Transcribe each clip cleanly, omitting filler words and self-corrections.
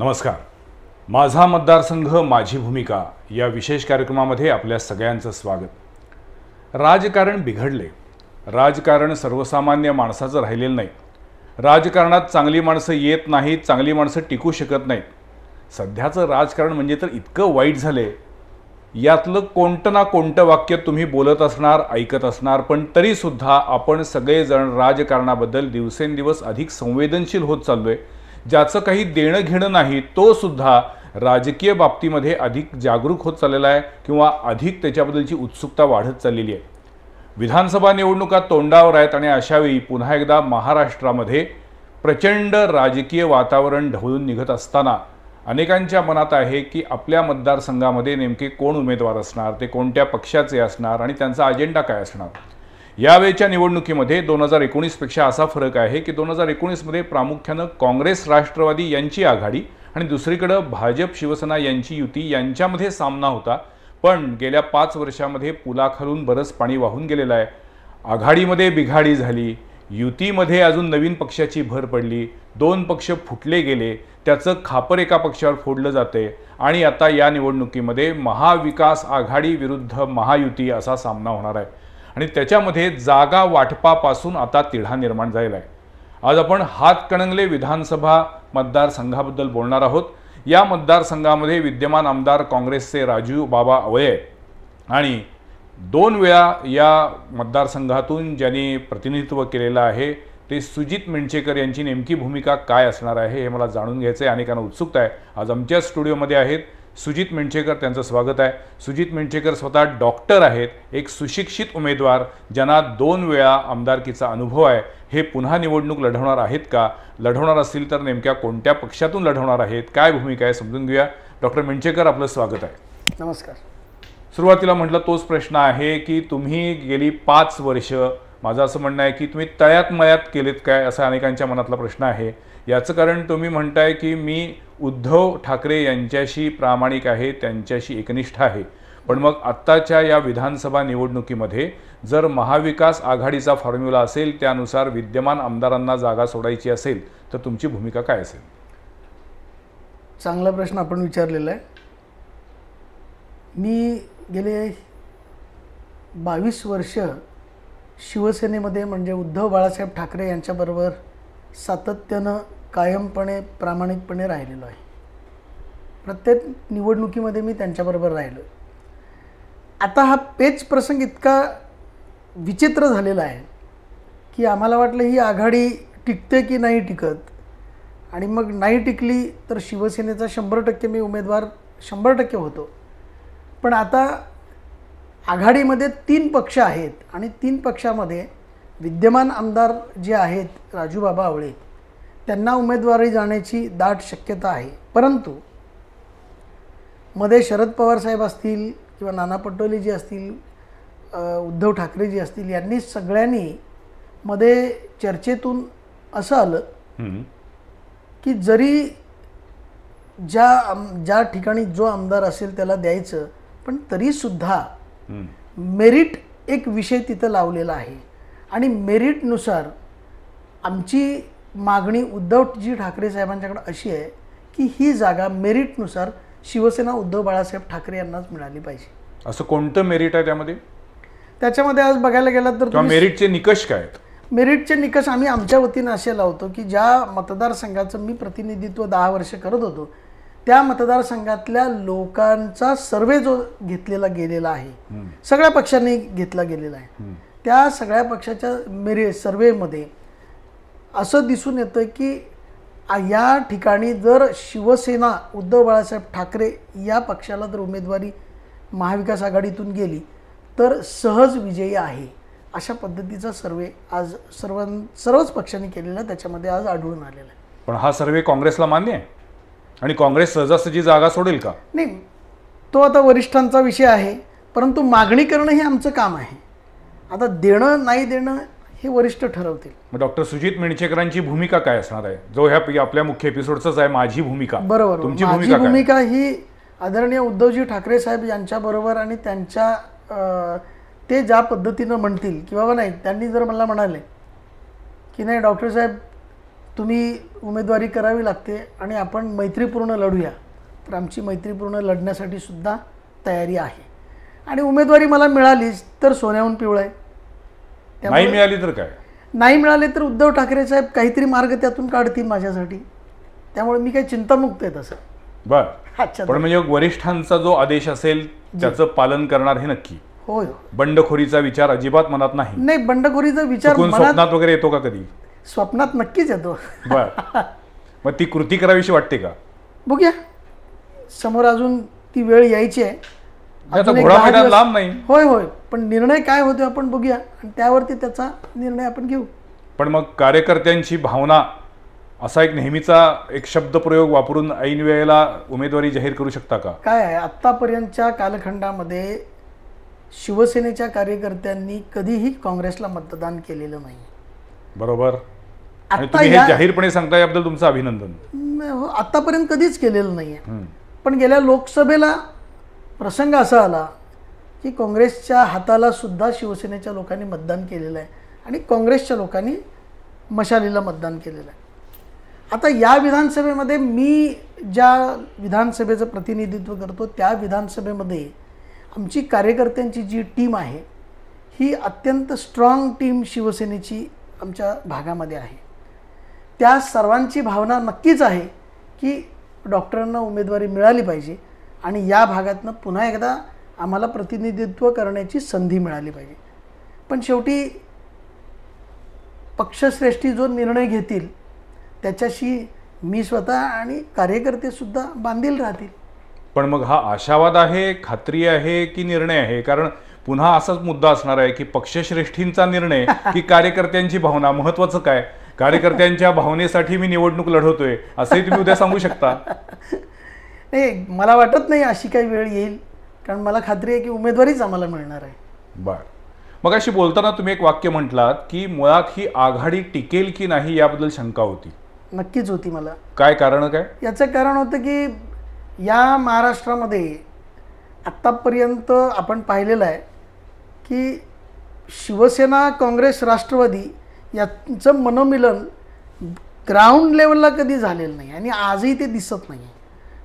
नमस्कार. माझा मतदारसंघ माझी भूमिका या विशेष कार्यक्रमामध्ये आपल्या सगळ्यांचं स्वागत. राजकारण बिघडले. राजकारण सर्वसामान्य माणसाचं राहिलेलं नाही. राजकारणात चांगली माणसं येत नाहीत, चांगली माणसं टिकू शकत नाहीत. सध्याचं राजकारण म्हणजे तर इतकं वाईट झाले. यातलं कोणतं ना कोणतं वाक्य तुम्ही बोलत असणार, ऐकत असणार, पण तरीसुद्धा आपण सगळेजण राजकारणाबद्दल दिवसेंदिवस अधिक संवेदनशील होत चाललोय. ज्याचं काही देणं घेणं नाही तो सुद्धा राजकीय बाबतीमध्ये अधिक जागरूक होत चाललेला आहे किंवा अधिक त्याच्याबद्दलची उत्सुकता वाढत चाललेली आहे. विधानसभा निवडणुका तोंडावर आहेत आणि अशावेळी पुन्हा एकदा महाराष्ट्रामध्ये प्रचंड राजकीय वातावरण ढवळून निघत असताना अनेकांच्या मनात आहे की आपल्या मतदारसंघामध्ये नेमके कोण उमेदवार असणार, ते कोणत्या पक्षाचे असणार आणि त्यांचा अजेंडा काय असणार. यावेळच्या निवडणुकीमध्ये 2019 पेक्षा असा फरक आहे की 2019 मध्ये प्रामुख्याने काँग्रेस राष्ट्रवादी यांची आघाडी आणि दुसरीकडे भाजप शिवसेना यांची युती यांच्यामध्ये सामना होता. पण गेल्या 5 वर्षांमध्ये पुलाखालून बरंच पाणी वाहून गेलेलं आहे. आघाडीमध्ये बिघाडी झाली, युतीमध्ये अजून नवीन पक्षाची भर पडली, 2 पक्ष फुटले गेले, त्याचं खापर एका पक्षावर फोडलं जाते आणि आता या निवडणुकीमध्ये महाविकास आघाडी विरुद्ध महायुती असा सामना होणार आहे आणि त्याच्यामध्ये जागा वाटपापासून आता तिढा निर्माण झालेला आहे. आज आपण हातकणंगले विधानसभा मतदारसंघाबद्दल बोलणार आहोत. या मतदारसंघामध्ये विद्यमान आमदार काँग्रेसचे राजू बाबा आवळे आणि 2 वेळा या मतदारसंघातून ज्यांनी प्रतिनिधित्व केलेलं आहे ते सुजित मिंचेकर यांची नेमकी भूमिका काय असणार आहे हे मला जाणून घ्यायचं आहे. अनेकांना उत्सुकता आहे. आज आमच्या स्टुडिओमध्ये आहेत सुजित मिंचेकर, त्यांचं स्वागत आहे. सुजित मिंचेकर स्वतः डॉक्टर आहेत, एक सुशिक्षित उमेदवार ज्यांना 2 वेळा आमदारकीचा अनुभव आहे. हे पुन्हा निवडणूक लढवणार आहेत का? लढवणार असतील तर नेमक्या कोणत्या पक्षातून लढवणार आहेत, काय भूमिका आहे समजून घेऊया. डॉक्टर मिंचेकर, आपलं स्वागत आहे. नमस्कार. सुरुवातीला म्हटलं तोच प्रश्न आहे की तुम्ही गेली 5 वर्ष, माझं असं म्हणणं आहे की तुम्ही तळ्यात मळ्यात केलेत काय, असा अनेकांच्या मनातला प्रश्न आहे. याचं कारण तुम्ही म्हणताय की मी उद्धव ठाकरे यांच्याशी प्रामाणिक आहे, त्यांच्याशी एकनिष्ठ आहे. पण मग आत्ताच्या या विधानसभा निवडणुकीमध्ये जर महाविकास आघाडीचा फॉर्म्युला असेल, त्यानुसार विद्यमान आमदारांना जागा सोडायची असेल तर तुमची भूमिका काय असेल? चांगला प्रश्न आपण विचारलेला आहे. मी गेले 22 वर्ष शिवसेनेमध्ये म्हणजे उद्धव बाळासाहेब ठाकरे यांच्याबरोबर सातत्यानं कायमपणे प्रामाणिकपणे राहिलेलो आहे. प्रत्येक निवडणुकीमध्ये मी त्यांच्याबरोबर राहिलो. आता हा पेच प्रसंग इतका विचित्र झालेला आहे की आम्हाला वाटलं ही आघाडी टिकते की नाही टिकत, आणि मग नाही टिकली तर शिवसेनेचा 100% मी उमेदवार 100% होतो. पण आता आघाडीमध्ये 3 पक्ष आहेत आणि 3 पक्षामध्ये विद्यमान आमदार जे आहेत राजू बाबा आवळे, त्यांना उमेदवारी जाण्याची दाट शक्यता आहे. परंतु मध्ये शरद पवार साहेब असतील किंवा नाना पटोले जी असतील, उद्धव ठाकरे जी असतील, यांनी सगळ्यांनी मध्ये चर्चेतून असं आलं की जरी ज्या ठिकाणी जो आमदार असेल त्याला द्यायचं, पण तरीसुद्धा मेरिट एक विषय तिथं लावलेला आहे आणि मेरिटनुसार आमची मागणी उद्धवजी ठाकरे साहेबांच्याकडे अशी आहे की ही जागा मेरिटनुसार शिवसेना उद्धव बाळासाहेब ठाकरे यांनाच मिळाली पाहिजे. असं कोणतं मेरिट आहे त्यामध्ये? त्याच्यामध्ये आज बघायला गेलात तर मेरिटचे निकष काय आहेत? मेरिटचे निकष आम्ही आमच्या वतीनं असे लावतो की ज्या मतदारसंघाचं मी प्रतिनिधित्व 10 वर्ष करत होतो त्या मतदारसंघातल्या लोकांचा सर्वे जो घेतलेला गेलेला आहे, सगळ्या पक्षांनी घेतला गेलेला आहे, त्या सगळ्या पक्षाच्या सर्वेमध्ये असं दिसून येतं की या ठिकाणी जर शिवसेना उद्धव बाळासाहेब ठाकरे या पक्षाला जर उमेदवारी महाविकास आघाडीतून गेली तर सहज विजयी आहे, अशा पद्धतीचा सर्वे आज सर्वच पक्षांनी केलेला त्याच्यामध्ये आज आढळून आलेला आहे. पण हा सर्वे काँग्रेसला मान्य आहे आणि काँग्रेस सहजासहजी जागा सोडेल का? नाही, तो आता वरिष्ठांचा विषय आहे. परंतु मागणी करणं हे आमचं काम आहे. आता देणं नाही देणं हे वरिष्ठ ठरवतील. मग डॉक्टर सुजित मिंचेकरांची भूमिका काय असणार आहे, जो ह्या आपल्या मुख्य एपिसोडचाच आहे माझी भूमिका? बरोबर. तुमची माझी भूमिका ही आदरणीय उद्धवजी ठाकरे साहेब यांच्याबरोबर आणि त्यांच्या ते ज्या पद्धतीनं म्हणतील की बाबा नाही, त्यांनी जर मला म्हणाले की नाही डॉक्टर साहेब तुम्ही उमेदवारी करावी लागते आणि आपण मैत्रीपूर्ण लढूया. तर आमची मैत्रीपूर्ण लढण्यासाठी सुद्धा तयारी आहे. आणि उमेदवारी मला मिळालीच तर सोन्याहून पिवळं आहे. नाही मिळाली तर काय? नाही मिळाले तर उद्धव ठाकरे साहेब काहीतरी मार्ग त्यातून काढतील माझ्यासाठी. त्यामुळे मी काही चिंतामुक्त आहे तसं. बर. अच्छा. पण म्हणजे वरिष्ठांचा जो आदेश असेल त्याचं पालन करणार हे नक्की? होय. बंडखोरीचा विचार अजिबात मनात नाही? नाही, बंडखोरीचा विचार स्वप्नात वगैरे येतो का कधी? स्वप्नात नक्कीच येतो. बर. मग ती कृती करावीशी वाटते का? बघूया, समोर अजून ती वेळ यायची आहे. आता घोडा मैदान लांब नाही. होय होय, पण निर्णय काय होतो आपण बघूया आणि त्यावरती त्याचा निर्णय आपण घेऊ. पण मग कार्यकर्त्यांची भावना असा एक नेहमीचा एक शब्दप्रयोग वापरून ऐन वेळेला उमेदवारी जाहीर करू शकता का? काय आहे, आत्तापर्यंतच्या कालखंडामध्ये शिवसेनेच्या कार्यकर्त्यांनी कधीही काँग्रेसला मतदान केलेलं नाही. बरोबर. आणि तुम्ही हे जाहीरपणे सांगता, याबद्दल तुमचं अभिनंदन. आत्तापर्यंत कधीच केलेलं नाही आहे. पण गेल्या लोकसभेला प्रसंग असा आला की काँग्रेसच्या हाताला सुद्धा शिवसेनेच्या लोकांनी मतदान केलेलं आहे आणि काँग्रेसच्या लोकांनी मशालीला मतदान केलेलं आहे. आता या विधानसभेमध्ये मी ज्या विधानसभेचं प्रतिनिधित्व करतो त्या विधानसभेमध्ये आमची कार्यकर्त्यांची जी टीम आहे ही अत्यंत स्ट्रॉंग टीम शिवसेनेची आमच्या भागामध्ये आहे. त्या सर्वांची भावना नक्कीच आहे की डॉक्टरांना उमेदवारी मिळाली पाहिजे आणि या भागातनं पुन्हा एकदा आम्हाला प्रतिनिधित्व करण्याची संधी मिळाली पाहिजे. पण शेवटी पक्षश्रेष्ठी जो निर्णय घेतील त्याच्याशी मी स्वतः आणि कार्यकर्तेसुद्धा बांधील राहतील. पण मग हा आशावाद आहे, खात्री आहे की निर्णय आहे? कारण पुन्हा असाच मुद्दा असणार आहे की पक्षश्रेष्ठींचा निर्णय की कार्यकर्त्यांची भावना, महत्वाचं काय? कार्यकर्त्यांच्या भावनेसाठी मी निवडणूक लढवतोय असंही तुम्ही उद्या सांगू शकता. नाही, मला वाटत नाही अशी काही वेळ येईल, कारण मला खात्री आहे की उमेदवारीच आम्हाला मिळणार आहे. बर. मग अशी बोलताना तुम्ही एक वाक्य म्हटलात की मुळात ही आघाडी टिकेल की नाही याबद्दल शंका होती. नक्कीच होती मला. काय कारण? काय याचं कारण होतं की या महाराष्ट्रामध्ये आत्तापर्यंत आपण पाहिलेलं आहे की शिवसेना, काँग्रेस, राष्ट्रवादी यांचं मनोमिलन ग्राउंड लेवलला कधी झालेलं नाही आणि आजही ते दिसत नाही.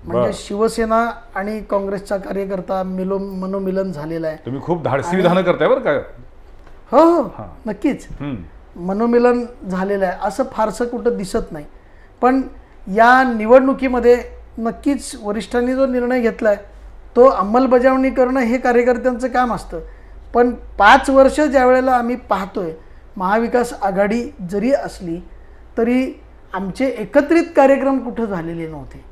म्हणजे शिवसेना आणि काँग्रेसचा कार्यकर्ता मनोमिलन झालेलं आहे. तुम्ही खूप धाडसी विधानं करताय बरं का. हो हो, नक्कीच मनोमिलन झालेलं आहे असं फारसं कुठं दिसत नाही. पण या निवडणुकीमध्ये नक्कीच वरिष्ठांनी जो निर्णय घेतला आहे तो अंमलबजावणी करणं हे कार्यकर्त्यांचं काम असतं. पण 5 वर्ष ज्या वेळेला आम्ही पाहतोय महाविकास आघाडी जरी असली तरी आमचे एकत्रित कार्यक्रम कुठं झालेले नव्हते.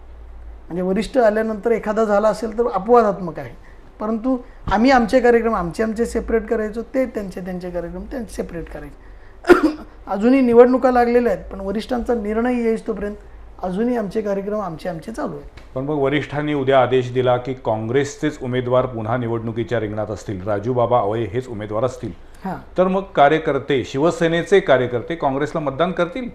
म्हणजे वरिष्ठ आल्यानंतर एखादा झाला असेल तर अपवादात्मक आहे, परंतु आम्ही आमचे कार्यक्रम आमचे सेपरेट करायचो, ते त्यांचे कार्यक्रम त्यांचे सेपरेट करायचे. अजूनही निवडणुका लागलेल्या आहेत पण वरिष्ठांचा निर्णय येईस तोपर्यंत अजूनही आमचे कार्यक्रम आमचे चालू आहेत. पण मग वरिष्ठांनी उद्या आदेश दिला की काँग्रेसचेच उमेदवार पुन्हा निवडणुकीच्या रिंगणात असतील, राजूबाबा आवळे हेच उमेदवार असतील, तर मग कार्यकर्ते, शिवसेनेचे कार्यकर्ते काँग्रेसला मतदान करतील?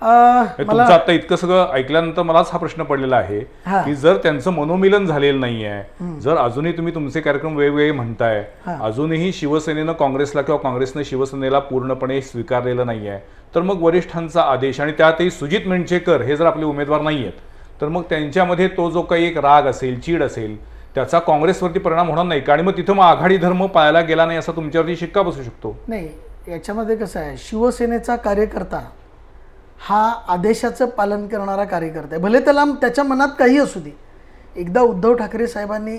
तुमचं आता इतकं सगळं ऐकल्यानंतर मलाच हा प्रश्न पडलेला आहे की जर त्यांचं मनोमिलन झालेलं नाहीये, जर अजूनही तुम्ही तुमचे कार्यक्रम वेगवेगळे म्हणताय, अजूनही शिवसेनेनं काँग्रेसला किंवा काँग्रेसनं शिवसेनेला पूर्णपणे स्वीकारलेलं नाहीये, तर मग वरिष्ठांचा आदेश आणि त्यातही सुजित मिंडशेकर हे जर आपले उमेदवार नाही आहेत तर मग त्यांच्यामध्ये तो जो काही एक राग असेल, चीड असेल, त्याचा काँग्रेसवरती परिणाम होणार नाही का? आणि मग तिथं मग आघाडी धर्म पाळला गेला नाही असा तुमच्यावरती शिक्का बसू शकतो? नाही, याच्यामध्ये कसं आहे, शिवसेनेचा कार्यकर्ता हा आदेशाचं पालन करणारा कार्यकर्ता आहे. भले त्याच्या मनात काही असू दे. एकदा उद्धव ठाकरे साहेबांनी,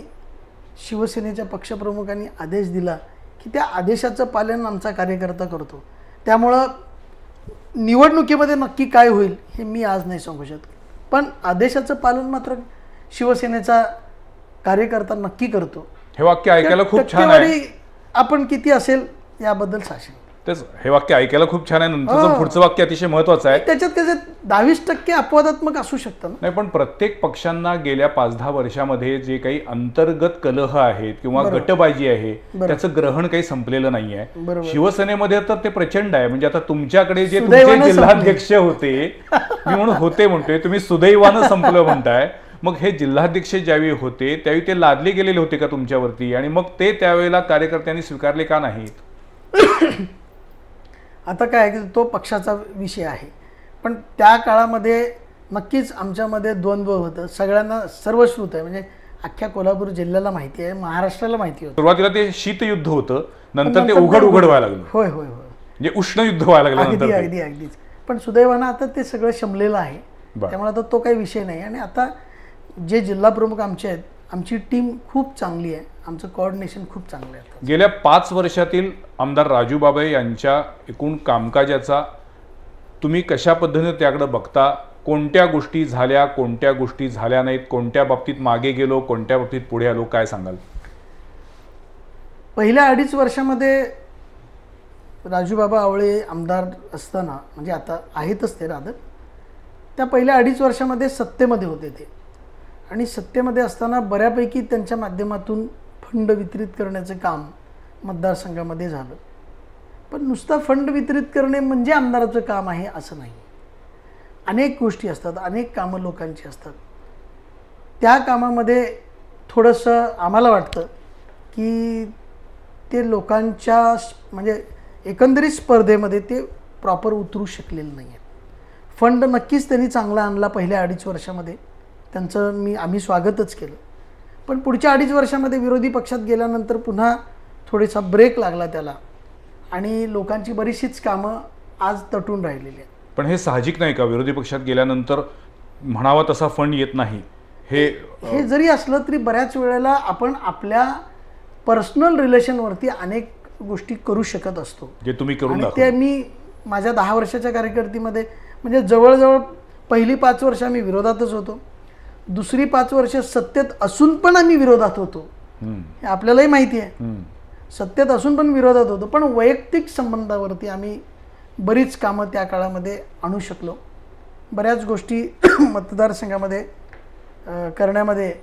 शिवसेनेच्या पक्षप्रमुखांनी आदेश दिला की त्या आदेशाचं पालन आमचा कार्यकर्ता करतो. त्यामुळं निवडणुकीमध्ये नक्की काय होईल हे मी आज नाही सांगू शकत, पण आदेशाचं पालन मात्र शिवसेनेचा कार्यकर्ता नक्की करतो. हे वाक्य ऐकायला खूप छान आहे. आपण किती असेल याबद्दल साक्षी. तेच, हे वाक्य ऐकायला खूप छान आहे. नंतरचं पुढचं वाक्य अतिशय महत्वाचं आहे. त्याच्यात 22% अपवादात्मक असू शकतं ना. नाही, पण प्रत्येक पक्षांना गेल्या 5-10 वर्षामध्ये जे काही अंतर्गत कलह आहेत किंवा गटबाजी आहे त्याचं ग्रहण काही संपलेलं नाहीये. शिवसेनेमध्ये तर ते प्रचंड आहे. म्हणजे आता तुमच्याकडे जे तुमचे जिल्हाध्यक्ष होते, मी म्हणून होते म्हणतोय, तुम्ही सुदैवानं संपलं म्हणताय. मग हे जिल्हाध्यक्ष ज्यावेळी होते त्यावेळी ते लादले गेलेले होते का तुमच्यावरती? आणि मग ते त्यावेळेला कार्यकर्त्यांनी स्वीकारले का नाहीत? आता काय की तो पक्षाचा विषय आहे. पण त्या काळामध्ये नक्कीच आमच्यामध्ये द्वंद्व होतं. सगळ्यांना सर्वश्रुत आहे, म्हणजे अख्ख्या कोल्हापूर जिल्ह्याला माहिती आहे, महाराष्ट्राला माहिती होतं. सुरुवातीला ते शीतयुद्ध होतं, नंतर ते उघड व्हायला लागलं. होय होय होय, म्हणजे उष्ण युद्ध व्हायला लागलं अगदी नंतर. अगदी अगदीच. पण सुदैवानं आता ते सगळं शमलेलं आहे, बरं. त्यामुळे आता तो काही विषय नाही. आणि आता जे जिल्हा प्रमुख आमचे आहेत, आमची टीम खूप चांगली आहे, आमचं कोऑर्डिनेशन खूप चांगलं आहे. गेल्या 5 वर्षातील आमदार राजू बाबळे यांच्या एकूण कामकाजाचा तुम्ही कशा पद्धतीने त्याकडे बघता? कोणत्या गोष्टी झाल्या, कोणत्या गोष्टी झाल्या नाहीत, कोणत्या बाबतीत मागे गेलो, कोणत्या बाबतीत पुढे आलो, काय सांगाल? पहिल्या 2.5 वर्षामध्ये राजूबाबा आवळे आमदार असताना, म्हणजे आता आहेतच ते राहत, त्या पहिल्या 2.5 वर्षामध्ये सत्तेमध्ये होते ते. आणि सत्तेमध्ये असताना बऱ्यापैकी त्यांच्या माध्यमातून फंड वितरित करण्याचं काम मतदारसंघामध्ये झालं. पण नुसतं फंड वितरित करणे म्हणजे आमदाराचं काम आहे असं नाही. अनेक गोष्टी असतात, अनेक कामं लोकांची असतात. त्या कामामध्ये थोडंसं आम्हाला वाटतं की ते लोकांच्या म्हणजे एकंदरीत स्पर्धेमध्ये ते प्रॉपर उतरू शकलेलं नाही आहेत. फंड नक्कीच त्यांनी चांगला आणला पहिल्या 2.5 वर्षामध्ये, त्यांचं आम्ही स्वागतच केलं. पण पुढच्या 2.5 वर्षामध्ये विरोधी पक्षात गेल्यानंतर पुन्हा थोडासा ब्रेक लागला त्याला, आणि लोकांची बरीचशीच कामं आज तटून राहिलेली आहेत. पण हे साहजिक नाही का, विरोधी पक्षात गेल्यानंतर म्हणावा तसा फंड येत नाही? हे जरी असलं तरी बऱ्याच वेळेला आपण आपल्या पर्सनल रिलेशनवरती अनेक गोष्टी करू शकत असतो, जे तुम्ही करून आणि ते मी माझ्या 10 वर्षाच्या कारकिर्दीमध्ये, म्हणजे जवळजवळ पहिली 5 वर्ष आम्ही विरोधातच होतो, दुसरी 5 वर्ष सत्तेत असून पण आम्ही विरोधात होतो. हे आपल्यालाही माहिती आहे, सत्तेत असून पण विरोधात होतो. पण वैयक्तिक संबंधावरती आम्ही बरीच कामं त्या काळामध्ये आणू शकलो. बऱ्याच गोष्टी मतदारसंघामध्ये करण्यामध्ये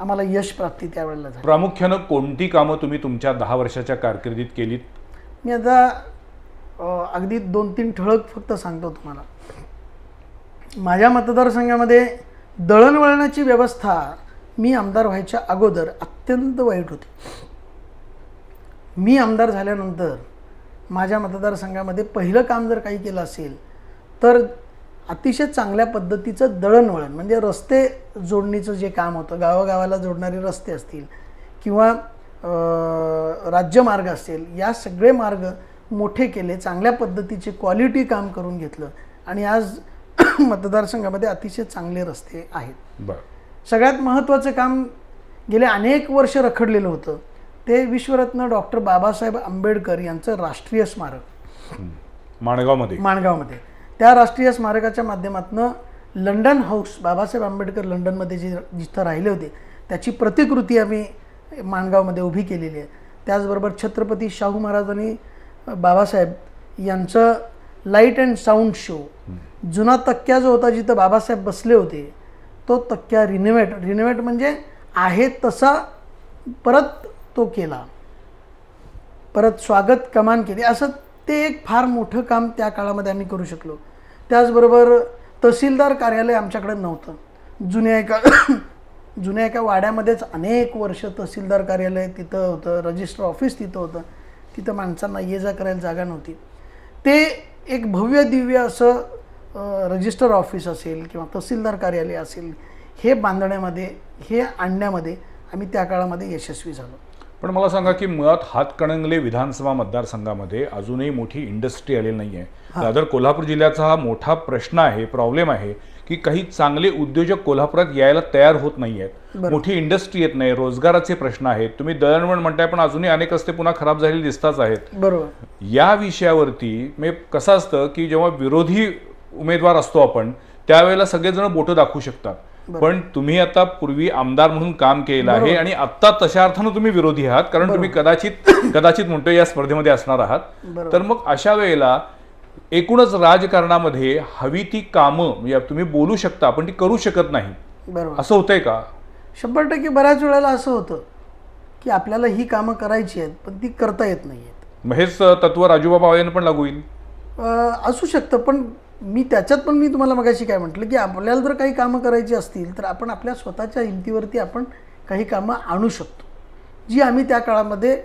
आम्हाला यश प्राप्ती त्यावेळेला झाली. प्रामुख्यानं कोणती कामं तुम्ही तुमच्या 10 वर्षाच्या कारकिर्दीत केलीत? मी आता अगदी 2-3 ठळक फक्त सांगतो तुम्हाला. माझ्या मतदारसंघामध्ये दळणवळणाची व्यवस्था मी आमदार व्हायच्या अगोदर अत्यंत वाईट होती. मी आमदार झाल्यानंतर माझ्या मतदारसंघामध्ये पहिलं काम जर काही केलं असेल तर अतिशय चांगल्या पद्धतीचं दळणवळण, म्हणजे रस्ते जोडणीचं जे काम होतं, गावागावाला जोडणारे रस्ते असतील किंवा राज्यमार्ग असेल, या सगळे मार्ग मोठे केले, चांगल्या पद्धतीचे क्वालिटी काम करून घेतलं, आणि आज मतदारसंघामध्ये अतिशय चांगले रस्ते आहेत. सगळ्यात महत्त्वाचं काम गेले अनेक वर्ष रखडलेलं होतं ते विश्वरत्न डॉक्टर बाबासाहेब आंबेडकर यांचं राष्ट्रीय स्मारक माणगावमध्ये. त्या राष्ट्रीय स्मारकाच्या माध्यमातून लंडन हाऊस, बाबासाहेब आंबेडकर लंडनमध्ये जिथं राहिले होते त्याची प्रतिकृती आम्ही माणगावमध्ये उभी केलेली आहे. त्याचबरोबर छत्रपती शाहू महाराज आणि बाबासाहेब यांचं लाईट अँड साऊंड शो, जुना तक्क्या जो होता जिथं बाबासाहेब बसले होते, तो तक्क्या रिनोव्हेट म्हणजे आहे तसा परत तो केला, परत स्वागत कमान केली. असं ते एक फार मोठं काम त्या काळामध्ये आम्ही करू शकलो. त्याचबरोबर तहसीलदार कार्यालय आमच्याकडे नव्हतं. जुन्या एका वाड्यामध्येच अनेक वर्ष तहसीलदार कार्यालय तिथं होतं, रजिस्टर ऑफिस तिथं होतं. तिथं माणसांना ये जा करायला जागा नव्हती. ते एक भव्य दिव्य असं रजिस्टर ऑफिस असेल किंवा तहसीलदार कार्यालय असेल, हे बांधण्यामध्ये, हे आणण्यामध्ये आम्ही त्या काळामध्ये यशस्वी झालो. पण मला सांगा की मुळात हातकणंगले विधानसभा मतदारसंघामध्ये अजूनही मोठी इंडस्ट्री आलेली नाही आहे. दादर कोल्हापूर जिल्ह्याचा हा मोठा प्रश्न आहे, प्रॉब्लेम आहे की काही चांगले उद्योजक कोल्हापुरात यायला तयार होत नाही आहेत, मोठी इंडस्ट्री येत नाही, रोजगाराचे प्रश्न आहेत. तुम्ही दळणवळण म्हणताय पण अजूनही अनेक रस्ते पुन्हा खराब झालेले दिसताच आहेत. बरोबर. या विषयावरती म्हणजे कसं असतं की जेव्हा विरोधी उमेदवार असतो आपण त्यावेळेला सगळेजण बोटं दाखवू शकतात, पण तुम्ही आता पूर्वी आमदार म्हणून काम केलं आहे आणि आता तशा अर्थानं तुम्ही विरोधी आहात, कारण तुम्ही कदाचित म्हणतो या स्पर्धेमध्ये असणार आहात. तर मग अशा वेळेला एकूणच राजकारणामध्ये हवी ती कामं म्हणजे तुम्ही बोलू शकता पण ती करू शकत नाही, असं होतंय का? 100% बऱ्याच वेळेला असं होतं की आपल्याला ही कामं करायची आहेत पण ती करता येत नाही आहेत. मग हेच तत्व राजूबाबा यांना पण लागू होईल? असू शकतं, पण मी तुम्हाला मगाशी काय म्हटलं की आपल्याला जर काही कामं करायची असतील तर आपण आपल्या स्वतःच्या हिमतीवरती आपण काही कामं आणू शकतो, जी आम्ही त्या काळामध्ये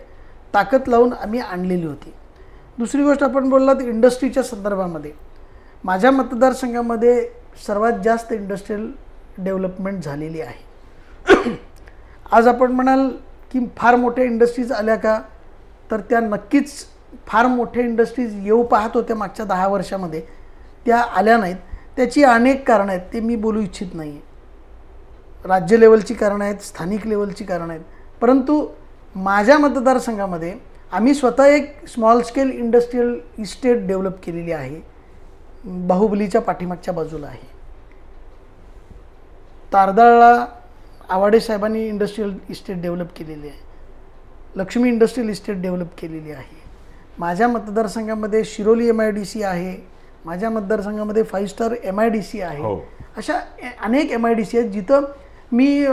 ताकद लावून आम्ही आणलेली होती. दुसरी गोष्ट आपण बोललात इंडस्ट्रीच्या संदर्भामध्ये, माझ्या मतदारसंघामध्ये सर्वात जास्त इंडस्ट्रियल डेव्हलपमेंट झालेली आहे. आज आपण म्हणाल की फार मोठ्या इंडस्ट्रीज आल्या का, तर त्या नक्कीच फार मोठ्या इंडस्ट्रीज येऊ पाहत होत्या मागच्या 10 वर्षामध्ये, त्या आल्या नाहीत. त्याची अनेक कारणं आहेत, ते मी बोलू इच्छित नाही आहे. राज्य लेवलची कारणं आहेत, स्थानिक लेवलची कारणं आहेत. परंतु माझ्या मतदारसंघामध्ये आम्ही स्वतः एक small scale industrial estate develop केलेली आहे. बाहुबलीच्या पाठीमागच्या बाजूला आहे. तारदाळला आवाडे साहेबांनी इंडस्ट्रियल इस्टेट डेव्हलप केलेली आहे. लक्ष्मी इंडस्ट्रियल इस्टेट डेव्हलप केलेली आहे. माझ्या मतदारसंघामध्ये शिरोली MIDC आहे. माझ्या मतदारसंघामध्ये 5 स्टार MIDC आहे. अशा अनेक MIDC आहेत जिथं मी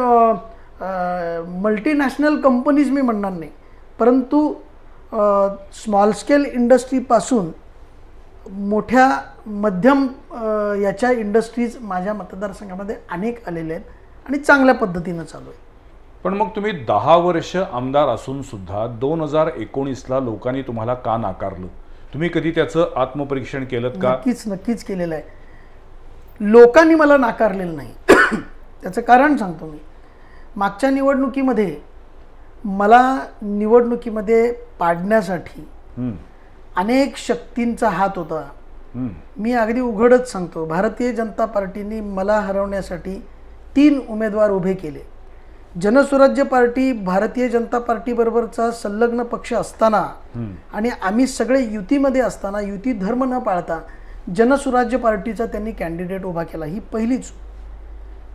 मल्टीनॅशनल कंपनीज मी म्हणणार नाही, परंतु स्मॉल स्केल इंडस्ट्रीपासून मोठ्या मध्यम याच्या इंडस्ट्रीज माझ्या मतदारसंघामध्ये अनेक आलेल्या आहेत आणि चांगल्या पद्धतीनं चालू आहे. पण मग तुम्ही 10 वर्ष आमदार असून सुद्धा 2019ला लोकांनी तुम्हाला का नाकारलं? तुम्ही कधी त्याचं आत्मपरीक्षण केलं का? नक्कीच केलेलं आहे. लोकांनी मला नाकारलेलं नाही. त्याचं कारण सांगतो मी. मागच्या निवडणुकीमध्ये मला निवडणुकीमध्ये पाडण्यासाठी अनेक शक्तींचा हात होता. मी अगदी उघडच सांगतो, भारतीय जनता पार्टीने मला हरवण्यासाठी 3 उमेदवार उभे केले. जनसुराज्य पार्टी भारतीय जनता पार्टीबरोबरचा संलग्न पक्ष असताना आणि आम्ही सगळे युतीमध्ये असताना, युती धर्म न पाळता जनसुराज्य पार्टीचा त्यांनी कॅन्डिडेट उभा केला. ही पहिलीच.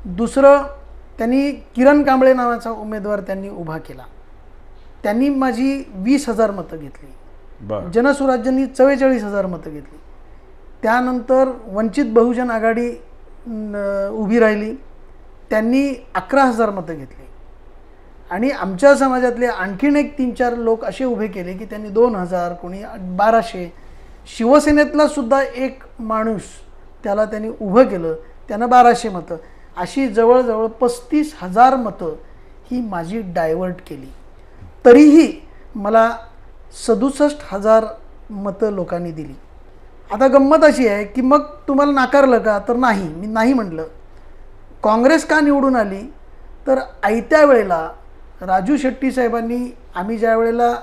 दुसरं, त्यांनी किरण कांबळे नावाचा उमेदवार त्यांनी उभा केला. त्यांनी माझी 20,000 मतं घेतली. जनसुराज्यांनी 44,000 मतं घेतली. त्यानंतर वंचित बहुजन आघाडी उभी राहिली. त्यांनी 11,000 मतं घेतली. आणि आमच्या समाजातले आणखीन एक 3-4 लोक असे उभे केले की त्यांनी 2,000, कोणी 1,200. शिवसेनेतला सुद्धा एक माणूस, त्याला त्यांनी उभं केलं, त्यानं 1,200 मतं. अशी जवळजवळ 35,000 मतं ही माझी डायव्हर्ट केली. तरीही मला 67,000 मतं लोकांनी दिली. आता गंमत अशी आहे की मग तुम्हाला नाकारलं का, तर नाही. मी नाही म्हटलं. काँग्रेस का निवडून आली, तर आयत्या वेळेला राजू शेट्टी साहेबांनी, आम्ही ज्या वेळेला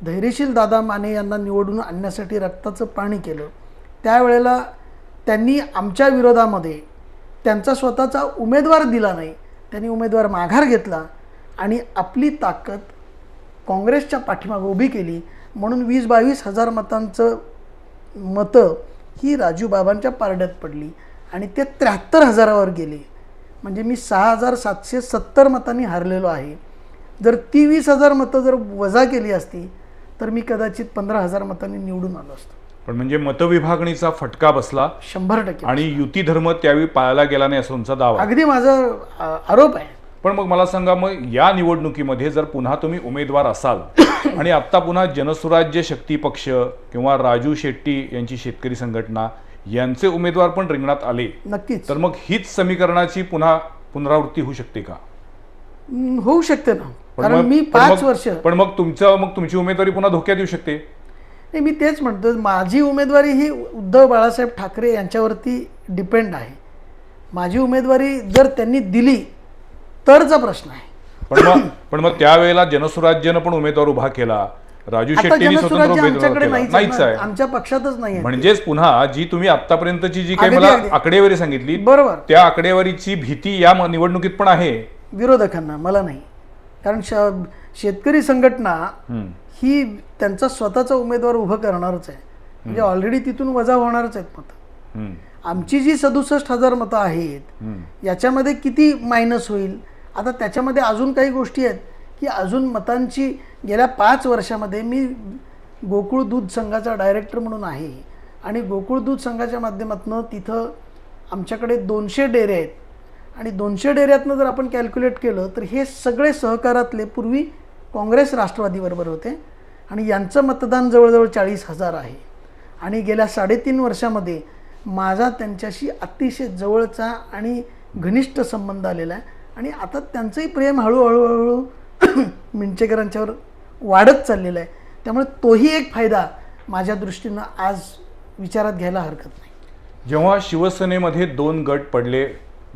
धैर्यशील दादा माने यांना निवडून आणण्यासाठी रक्ताचं पाणी केलं, त्यावेळेला त्यांनी आमच्या विरोधामध्ये त्यांचा स्वतःचा उमेदवार दिला नाही. त्यांनी उमेदवार माघार घेतला आणि आपली ताकद काँग्रेसच्या पाठीमागे उभी केली. म्हणून 20-22,000 मतांचं मतं ही राजूबाबांच्या पारड्यात पडली आणि ते 73,000वर गेले. म्हणजे मी 6,770 मतांनी हारलेलो आहे. जर ती 20,000 मतं जर वजा केली असती तर मी कदाचित 15,000 मतांनी निवडून आलो असतो. पण म्हणजे मतविभागणीचा फटका बसला 100%. आणि युती धर्म त्यावेळी पाळला गेला नाही असं तुमचा दावा. अगदी माझा आरोप आहे. पण मग मला सांगा, मग या निवडणुकीमध्ये जर पुन्हा तुम्ही उमेदवार असाल आणि आत्ता पुन्हा जनसुराज्य शक्ती पक्ष किंवा राजू शेट्टी यांची शेतकरी संघटना यांचे उमेदवार पण रिंगणात आले, नक्कीच, तर मग हीच समीकरणाची पुन्हा पुनरावृत्ती होऊ शकते का? होऊ शकते ना. कारण मी 5 वर्ष. पण मग तुमची उमेदवारी पुन्हा धोक्यात येऊ शकते. नाही, मी तेच म्हणतो, माझी उमेदवारी ही उद्धव बाळासाहेब ठाकरे यांच्यावरती डिपेंड आहे. माझी उमेदवारी जर त्यांनी दिली तरचा प्रश्न आहे. पण मग त्यावेळेला जनसुराज्यानं पण उमेदवार उभा केला, राजू शेट्टींनी स्वतंत्र उमेदवार नाहीच आहे, आमच्या पक्षातच नाही. म्हणजेच पुन्हा जी तुम्ही आतापर्यंतची जी काही मला आकडेवारी सांगितली, बरोबर, त्या आकडेवारीची भीती या निवडणुकीत पण आहे विरोधकांना, मला नाही. कारण शेतकरी संघटना ही त्यांचा स्वतःचा उमेदवार उभं करणारच आहे. म्हणजे ऑलरेडी तिथून वजा होणारच आहेत मतं. आमची जी 67,000 मतं आहेत याच्यामध्ये किती मायनस होईल. आता त्याच्यामध्ये अजून काही गोष्टी आहेत की अजून मतांची, गेल्या 5 वर्षामध्ये मी गोकुळ दूध संघाचा डायरेक्टर म्हणून आहे आणि गोकुळ दूध संघाच्या माध्यमातून तिथं आमच्याकडे 200 डेअरी आहेत आणि 200 डेअऱ्यातनं जर आपण कॅल्क्युलेट केलं तर हे सगळे सहकारातले पूर्वी काँग्रेस राष्ट्रवादीबरोबर होते आणि यांचं मतदान जवळजवळ 40,000 आहे. आणि गेल्या 3.5 वर्षामध्ये माझा त्यांच्याशी अतिशय जवळचा आणि घनिष्ठ संबंध आलेला आहे आणि आता त्यांचंही प्रेम हळूहळू मिंचेकरांच्यावर वाढत चाललेलं आहे. त्यामुळे तोही एक फायदा माझ्या दृष्टीनं आज विचारात घ्यायला हरकत नाही. जेव्हा शिवसेनेमध्ये 2 गट पडले,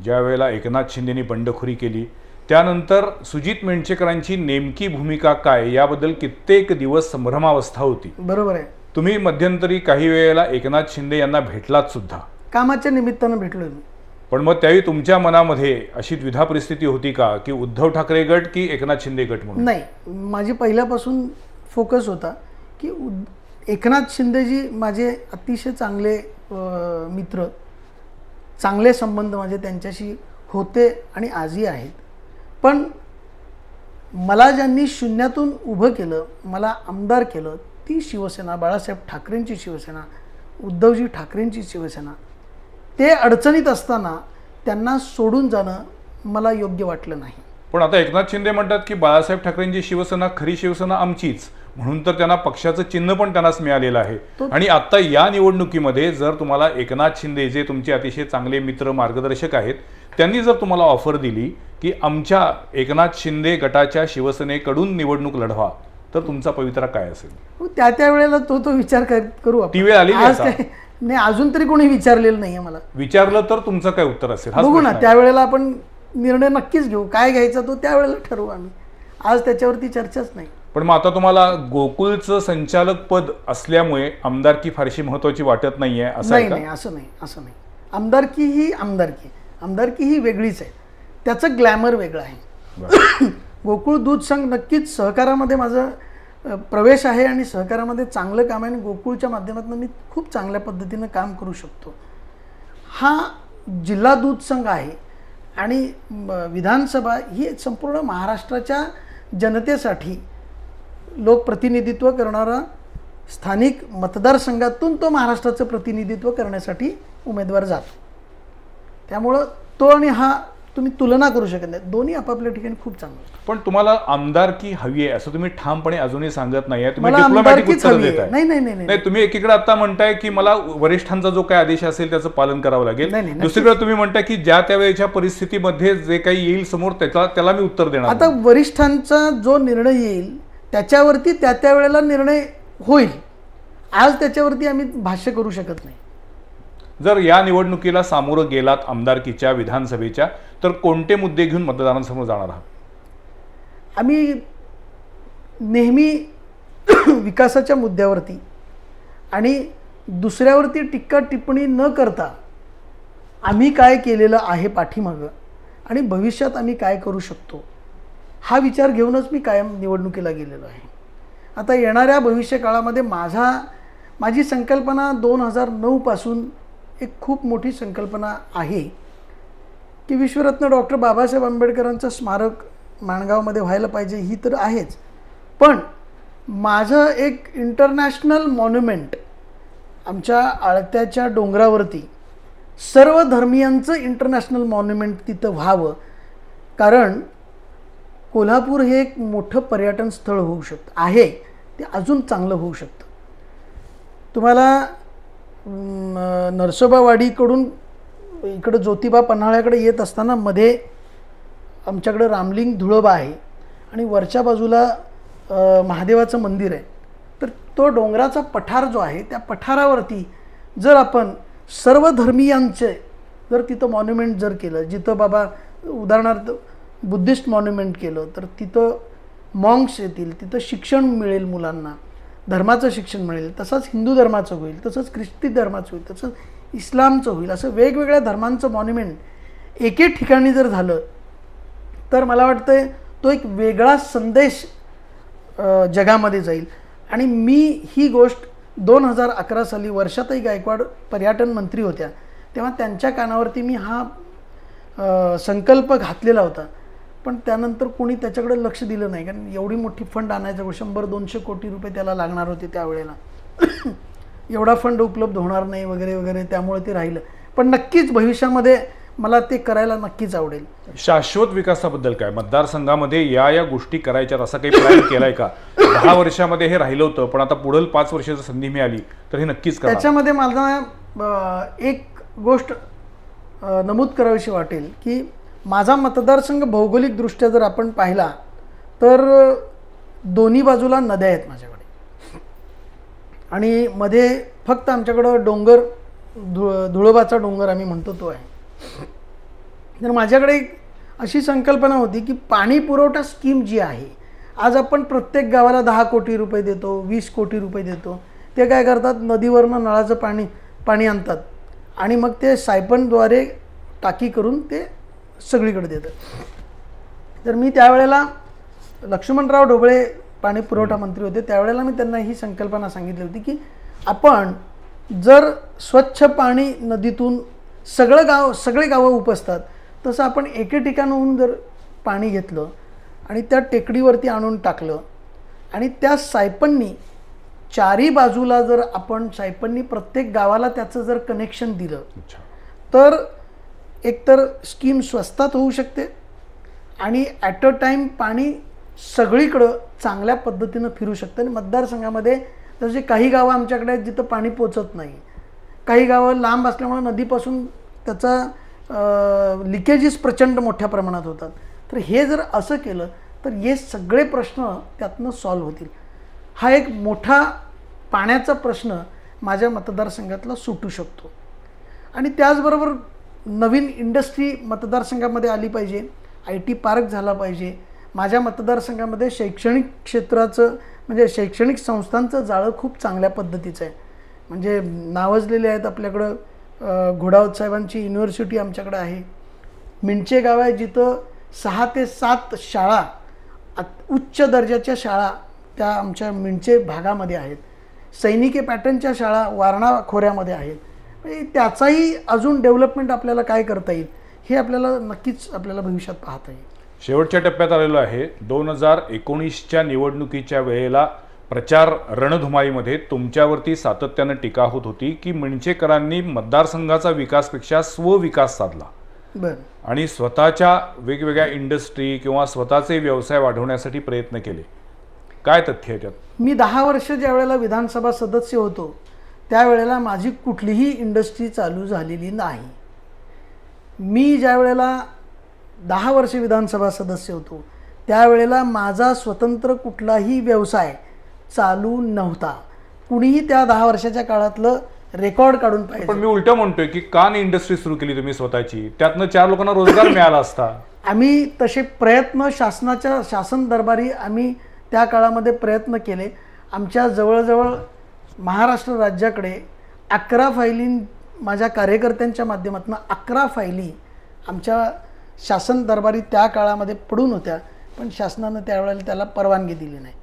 ज्या वेळेला एकनाथ शिंदेनी बंडखोरी केली, त्यानंतर सुजित मेंढचेकरांची नेमकी भूमिका काय याबद्दल कित्येक दिवस संभ्रमावस्था होती. बरोबर आहे. तुम्ही मध्यंतरी काही वेळेला एकनाथ शिंदे यांना भेटलात सुद्धा. कामाच्या निमित्तानं भेटलोय मी. पण मग त्यावेळी तुमच्या मनामध्ये अशी द्विधा परिस्थिती होती का की उद्धव ठाकरे गट की एकनाथ शिंदे गट म्हणून? नाही, माझी पहिल्यापासून फोकस होता की एकनाथ शिंदेजी माझे अतिशय चांगले मित्र, चांगले संबंध माझे त्यांच्याशी होते आणि आजही आहेत. पण मला ज्यांनी शून्यातून उभं केलं, मला आमदार केलं, ती शिवसेना, बाळासाहेब ठाकरेंची शिवसेना, उद्धवजी ठाकरेंची शिवसेना, ते अडचणीत असताना त्यांना सोडून जाणं मला योग्य वाटलं नाही. पण आता एकनाथ शिंदे म्हणतात की बाळासाहेब ठाकरेंची शिवसेना खरी शिवसेना आमचीच, म्हणून तर त्यांना पक्षाचं चिन्ह पण त्यांनाच मिळालेलं आहे. आणि आता या निवडणुकीमध्ये जर तुम्हाला एकनाथ शिंदे, जे तुमचे अतिशय चांगले मित्र, मार्गदर्शक आहेत, त्यांनी जर तुम्हाला ऑफर दिली की आमच्या एकनाथ शिंदे गटाच्या शिवसेनेकडून निवडणूक लढवा, तर तुमचा पवित्रा काय असेल? त्या वेळेला तो विचार करू आपण. ती वेळ आली नाही, अजून तरी कोणी विचारलेलं नाहीये मला. विचारलं तर तुमचं काय उत्तर असेल? बघू ना, त्यावेळेला आपण निर्णय नक्कीच घेऊ. काय घ्यायचा तो त्यावेळेला ठरवू आम्ही. आज त्याच्यावरती चर्चाच नाही. पण मग आता तुम्हाला गोकुळचं संचालक पद असल्यामुळे आमदारकी फारशी महत्वाची वाटत नाहीये असं? नाही, असं नाही. आमदारकी ही वेगळीच आहे. त्याचं ग्लॅमर वेगळं आहे. गोकुळ दूध संघ नक्कीच सहकारामध्ये माझं प्रवेश आहे आणि सहकारामध्ये चांगलं काम आहे आणि गोकुळच्या माध्यमातून मी खूप चांगल्या पद्धतीनं काम करू शकतो. हा जिल्हा दूध संघ आहे आणि विधानसभा ही संपूर्ण महाराष्ट्राच्या जनतेसाठी लोकप्रतिनिधित्व करणारा स्थानिक मतदारसंघातून तो महाराष्ट्राचं प्रतिनिधित्व करण्यासाठी उमेदवार जातो. त्यामुळं तो आणि हा तुम्ही तुलना करू शकत नाही. दोन्ही आपापल्या ठिकाणी खूप चांगलं. पण तुम्हाला आमदारकी हवी आहे असं तुम्ही ठामपणे अजूनही सांगत नाहीये. तुम्ही डिप्लोमॅटिक उत्तर देताय. नाही, तुम्ही एकीकडे आता म्हणताय की मला वरिष्ठांचा जो काही आदेश असेल त्याचं पालन करावं लागेल. दुसरीकडे तुम्ही म्हणताय की ज्या त्यावेळेच्या परिस्थितीमध्ये जे काही येईल समोर त्याला मी उत्तर देणार. आता वरिष्ठांचा जो निर्णय येईल त्याच्यावरती त्या वेळेला निर्णय होईल. आज त्याच्यावरती आम्ही भाष्य करू शकत नाही. जर या निवडणुकीला सामोरं गेलात आमदारकीच्या, विधानसभेच्या, तर कोणते मुद्दे घेऊन मतदारांसमोर जाणार आहात? आम्ही नेहमी विकासाच्या मुद्द्यावरती आणि दुसऱ्यावरती टीका टिप्पणी न करता आम्ही काय केलेलं आहे पाठीमागं आणि भविष्यात आम्ही काय करू शकतो हा विचार घेऊनच मी कायम निवडणुकीला गेलेलो आहे. आता येणाऱ्या भविष्य काळामध्ये माझी संकल्पना 2009 पासून एक खूप मोठी संकल्पना आहे की विश्वरत्न डॉक्टर बाबासाहेब आंबेडकरांचं स्मारक माणगावमध्ये व्हायला पाहिजे, ही तर आहेच. पण माझं एक इंटरनॅशनल मॉन्युमेंट आमच्या आळत्याच्या डोंगरावरती सर्व धर्मियांचं इंटरनॅशनल मॉन्युमेंट तिथं व्हावं. कारण कोल्हापूर हे एक मोठं पर्यटन स्थळ होऊ शकतं आहे, ते अजून चांगलं होऊ शकतं. तुम्हाला नरसोबावाडीकडून इकडं ज्योतिबा पन्हाळ्याकडे येत असताना मध्ये आमच्याकडे रामलिंग धुळोबा आहे आणि वरच्या बाजूला महादेवाचं मंदिर आहे. तर तो डोंगराचा पठार जो आहे त्या पठारावरती जर आपण सर्व धर्मीयांचे जर तिथं मॉन्युमेंट जर केलं, जिथं बाबा उदाहरणार्थ बुद्धिस्ट मॉन्युमेंट केलं तर तिथं मॉंक्स येतील, तिथं शिक्षण मिळेल, मुलांना धर्माचं शिक्षण मिळेल. तसंच हिंदू धर्माचं होईल, तसंच ख्रिस्ती धर्माचं होईल, तसंच इस्लामचं होईल. असं वेगवेगळ्या धर्मांचं मॉन्युमेंट एके ठिकाणी जर झालं तर मला वाटतं तो एक वेगळा संदेश जगामध्ये जाईल. आणि मी ही गोष्ट 2011 साली वर्षाताई गायकवाड पर्यटन मंत्री होत्या तेव्हा त्यांच्या कानावरती मी हा संकल्प घातलेला होता. पण त्यानंतर कोणी त्याच्याकडे लक्ष दिलं नाही, कारण एवढी मोठी फंड आणायचं 100-200 कोटी रुपये त्याला लागणार होते त्यावेळेला. एवढा फंड उपलब्ध होणार नाही वगैरे वगैरे, त्यामुळे ते राहिलं. पण नक्कीच भविष्यामध्ये मला ते करायला नक्कीच आवडेल. शाश्वत विकासाबद्दल काय मतदारसंघामध्ये या गोष्टी करायच्यात असा काही प्लॅन केलाय का? 10 वर्षामध्ये हे राहिलं होतं पण आता पुढील 5 वर्षाची संधी मिळाली तर हे नक्कीच करा. त्याच्यामध्ये मला एक गोष्ट नमूद करावीशी वाटेल की माझा मतदारसंघ भौगोलिकदृष्ट्या जर आपण पाहिला तर दोन्ही बाजूला नद्या आहेत माझ्याकडे आणि मध्ये फक्त आमच्याकडं डोंगर धुळोबाचा डोंगर आम्ही म्हणतो तो आहे. तर माझ्याकडे एक अशी संकल्पना होती की पाणी पुरवठा स्कीम जी आहे, आज आपण प्रत्येक गावाला 10 कोटी रुपये देतो, 20 कोटी रुपये देतो. ते काय करतात, नदीवरनं नळाचं पाणी आणतात आणि मग ते सायपनद्वारे टाकी करून ते सगळीकडे देतात. तर मी त्यावेळेला लक्ष्मणराव ढोबळे पाणी पुरवठा मंत्री होते, त्यावेळेला मी त्यांना ही संकल्पना सांगितली होती की आपण जर स्वच्छ पाणी नदीतून सगळे गावं उपसतात, तसं आपण एके ठिकाणाहून जर पाणी घेतलं आणि त्या टेकडीवरती आणून टाकलं आणि त्या सायपननी चारी बाजूला जर आपण सायपननी प्रत्येक गावाला त्याचं जर कनेक्शन दिलं, तर एकतर स्कीम स्वस्तात होऊ शकते आणि ॲट अ टाईम पाणी सगळीकडं चांगल्या पद्धतीनं फिरू शकतं. आणि मतदारसंघामध्ये जसे काही गावं आमच्याकडे आहेत जिथं पाणी पोचत नाही, काही गावं लांब असल्यामुळे नदीपासून त्याचा लिकेजेस प्रचंड मोठ्या प्रमाणात होतात. तर हे जर असं केलं तर हे सगळे प्रश्न त्यातनं सॉल्व्ह होतील. हा एक मोठा पाण्याचा प्रश्न माझ्या मतदारसंघातला सुटू शकतो. आणि त्याचबरोबर नवीन इंडस्ट्री मतदारसंघामध्ये आली पाहिजे, IT पार्क झाला पाहिजे. माझ्या मतदारसंघामध्ये शैक्षणिक क्षेत्राचं म्हणजे शैक्षणिक संस्थांचं जाळं खूप चांगल्या पद्धतीचं आहे. म्हणजे नावाजलेले आहेत आपल्याकडं घोडावत साहेबांची युनिव्हर्सिटी आमच्याकडे आहे. मिंचे गाव आहे जिथं 6 ते 7 शाळा, उच्च दर्जाच्या शाळा त्या आमच्या मिंचे भागामध्ये आहेत. सैनिकी पॅटर्नच्या शाळा वारणा खोऱ्यामध्ये आहेत. म्हणजे त्याचाही अजून डेव्हलपमेंट आपल्याला काय करता येईल हे आपल्याला नक्कीच आपल्याला भविष्यात पाहता येईल. शेवटच्या टप्प्यात आलेलो आहे. 2019च्या निवडणुकीच्या वेळेला प्रचार रणधुमाळीमध्ये तुमच्यावरती सातत्यानं टीका होत होती की मिंचेकरांनी मतदारसंघाचा विकासपेक्षा स्वविकास साधला आणि स्वतःच्या वेगवेगळ्या इंडस्ट्री किंवा स्वतःचे व्यवसाय वाढवण्यासाठी प्रयत्न केले. काय तथ्य आहे त्यात? मी 10 वर्ष ज्या वेळेला विधानसभा सदस्य होतो त्यावेळेला माझी कुठलीही इंडस्ट्री चालू झालेली नाही. मी ज्या वेळेला 10 वर्ष विधानसभा सदस्य होतो त्यावेळेला माझा स्वतंत्र कुठलाही व्यवसाय चालू नव्हता. कुणीही त्या 10 वर्षाच्या काळातलं रेकॉर्ड काढून पाहिजे. पण मी उलट म्हणतोय की का नाही इंडस्ट्री सुरू केली तुम्ही स्वतःची? त्यातनं 4 लोकांना रोजगार मिळाला असता. आम्ही तसे प्रयत्न शासन दरबारी आम्ही त्या काळामध्ये प्रयत्न केले. आमच्या जवळजवळ महाराष्ट्र राज्याकडे 11 फायली माझ्या कार्यकर्त्यांच्या माध्यमातून 11 फायली आमच्या शासन दरबारी त्या काळामध्ये पडून होत्या, पण शासनानं त्यावेळेला त्याला परवानगी दिली नाही.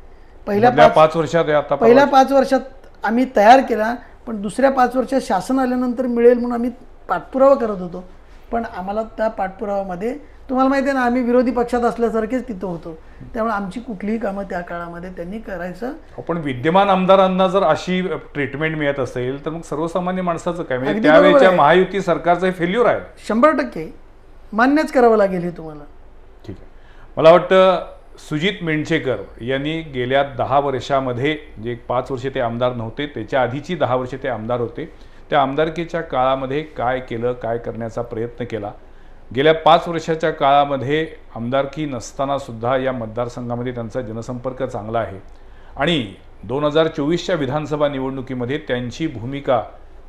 पहिल्या 5 वर्षात आम्ही तयार केला, पण दुसऱ्या 5 वर्षात शासन आल्यानंतर मिळेल म्हणून आम्ही पाठपुरावा करत होतो. पण आम्हाला त्या पाठपुराव्यामध्ये तुम्हाला माहिती आहे ना, आम्ही विरोधी पक्षात असल्यासारखेच तिथं होतो. त्यामुळे आमची कुठलीही कामं त्या काळामध्ये त्यांनी करायचं. पण विद्यमान आमदारांना जर अशी ट्रीटमेंट मिळत असेल तर मग सर्वसामान्य माणसाचं काय? म्हणजे त्यावेळेच्या महायुती सरकारचं फेल्युअर आहे. 100% मान्यच करावं लागेल हे तुम्हाला. ठीक आहे. मला वाटतं सुजित मिंचेकर यांनी गेल्या 10 वर्षामध्ये जे 5 वर्षे ते आमदार नव्हते, त्याच्या आधीची 10 वर्षे ते आमदार होते, त्या आमदारकीच्या काळामध्ये काय केलं, काय करण्याचा प्रयत्न केला. गेल्या 5 वर्षाच्या काळामध्ये आमदारकी नसताना सुद्धा या मतदारसंघामध्ये त्यांचा जनसंपर्क चांगला आहे आणि 2024च्या विधानसभा निवडणुकीमध्ये त्यांची भूमिका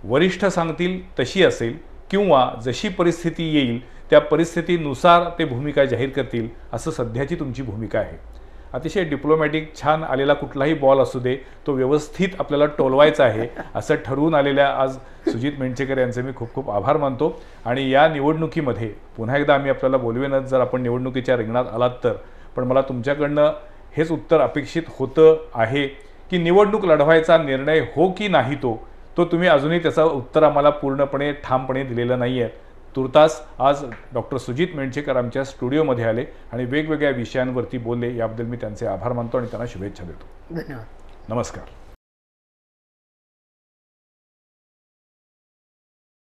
वरिष्ठ सांगतील तशी असेल किंवा जशी परिस्थिती येईल त्या परिस्थितीनुसार ते भूमिका जाहीर करतील, असं सध्याची तुमची भूमिका आहे. अतिशय डिप्लोमॅटिक, छान आलेला कुठलाही बॉल असू दे तो व्यवस्थित आपल्याला टोलवायचा आहे असं ठरवून आलेल्या आज सुजित मिंचेकर यांचे मी खूप खूप आभार मानतो. आणि या निवडणुकीमध्ये पुन्हा एकदा आम्ही आपल्याला बोलवेनच जर आपण निवडणुकीच्या रिंगणात आलात तर. पण मला तुमच्याकडनं हेच उत्तर अपेक्षित होतं आहे की निवडणूक लढवायचा निर्णय हो की नाही तो तुम्ही अजूनही त्याचं उत्तर आम्हाला पूर्णपणे ठामपणे दिलेलं नाही आहे. तुर्तास आज डॉक्टर सुजित मिंचेकर आमच्या स्टुडिओमध्ये आले आणि वेगवेगळ्या विषयांवरती बोलले. याबद्दल मी त्यांचे आभार मानतो आणि त्यांना शुभेच्छा देतो. धन्यवाद. नमस्कार.